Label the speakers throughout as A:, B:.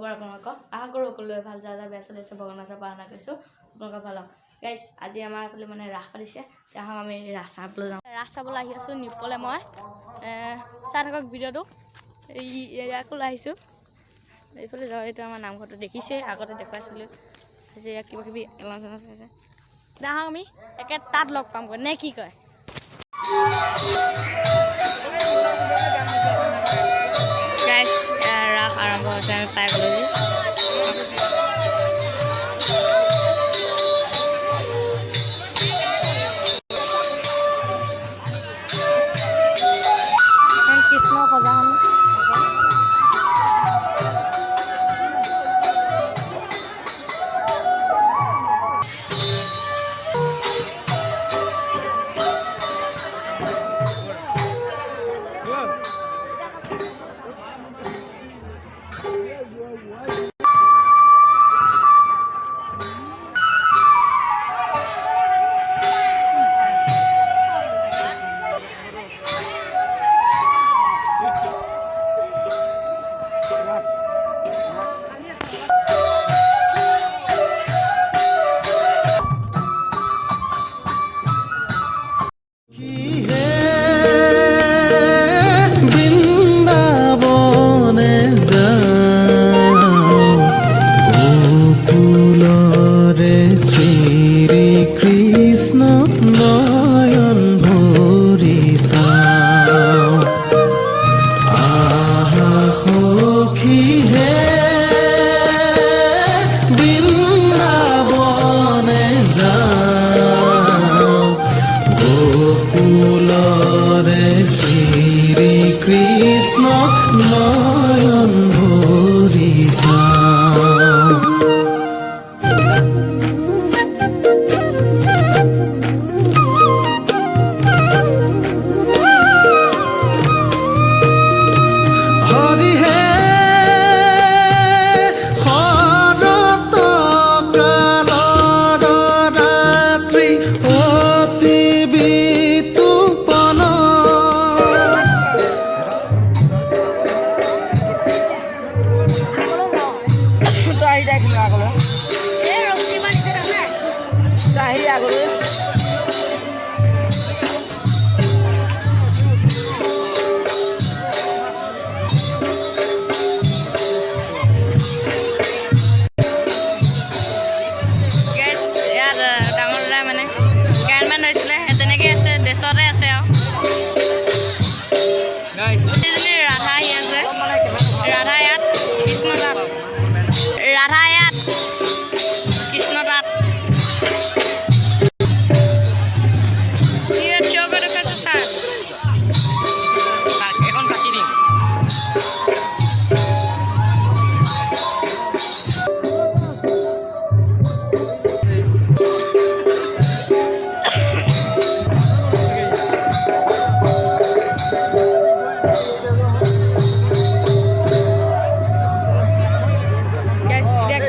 A: নমস্কাৰ আপোনালোকক আশা কৰোঁ সকলোৰে ভাল যা বেয়া চলি আছে ভগৱানৰ ওচৰত প্ৰাৰ্থনা কৰিছোঁ আপোনালোকৰ ভাল হওক গাইজ আজি আমাৰ এইফালে মানে ৰাস পাতিছে তেওঁ আমি ৰাস চাবলৈ যাওঁ ৰাস চাবলৈ আহি আছোঁ নিপলে মই চাই থাকক ভিডিঅ'টো এই ইয়াকো আহিছোঁ এইফালে যাওঁ এইটো আমাৰ নামঘৰটো দেখিছেই আগতে দেখুৱাইছিলোঁ আজি ইয়াক কিবা কিবি এলাউঞ্চ চাইছে যাওঁ আমি একে তাত লগ পামগৈ নে কি কয় ৰাস আৰম্ভ হৈছে আমি পাই গ'লোঁ কৃষ্ণ সজা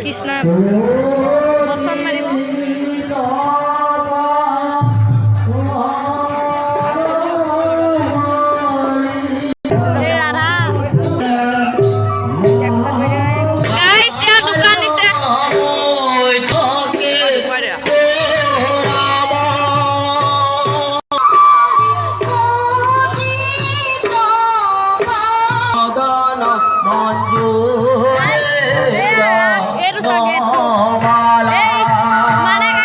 A: কৃষ্ণ বচন মাৰিব মানে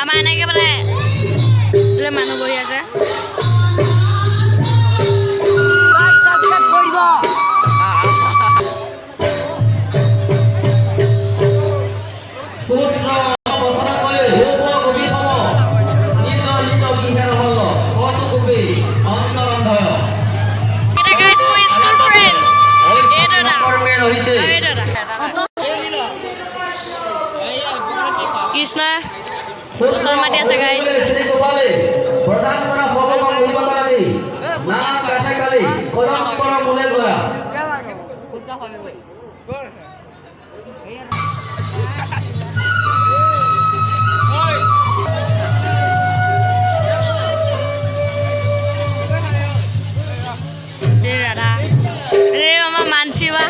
A: আমাৰ এনেকৈ মানে মানুহ বহি আছে কৃষ্ণ ওচৰ মাতি আছে গাইজ
B: প্ৰদান কৰা সৰ্বক মূলবাদী নানা কাঠে কালি কলম কৰা মূলে গয়া
A: राधा मामा मानसी बा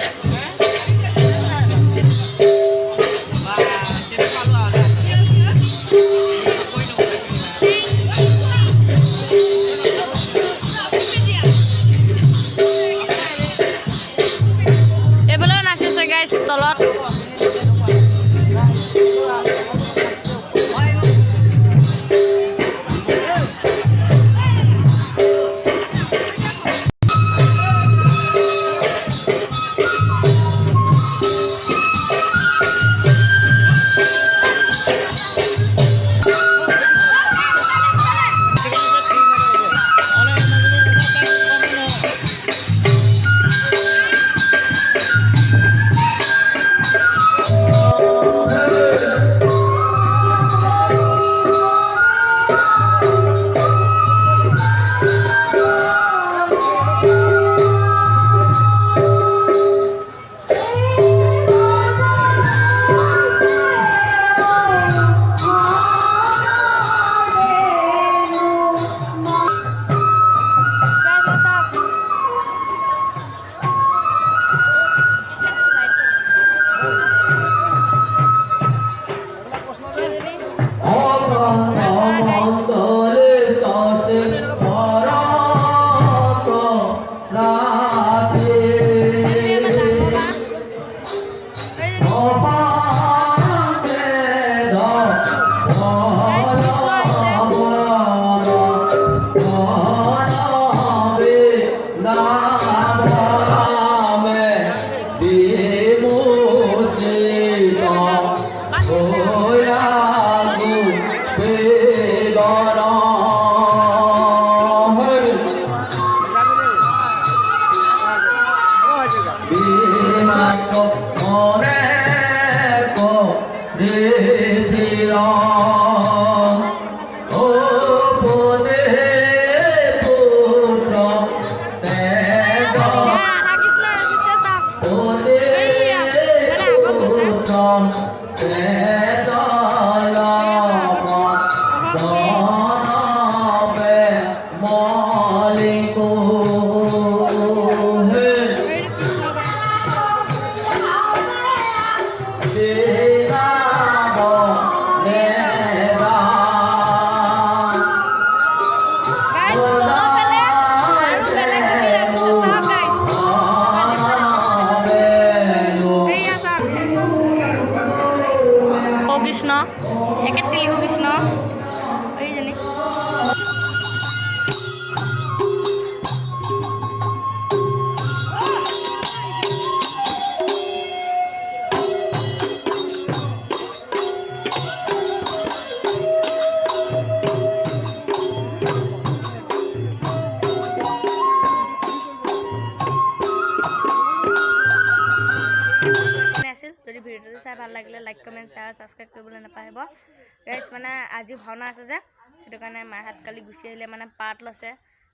A: এইফালেও নাচিছে গাইজ তলত কৃষ্ণ একে তেলেগু কৃষ্ণ এইজনী যদি ভিডিওটো চাই ভাল লাগিলে লাইক কমেণ্ট শ্বেয়াৰ ছাবস্ক্ৰাইব কৰিবলৈ নাপাহৰিব গাইজ মানে আজি ভাওনা আছে যে সেইটো কাৰণে মাহঁত কালি গুচি আহিলে মানে পাৰ্ট লৈছে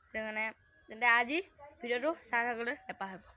A: সেইটো কাৰণে তেন্তে আজি ভিডিওটো চাই থাকলৈ নাপাহৰিব।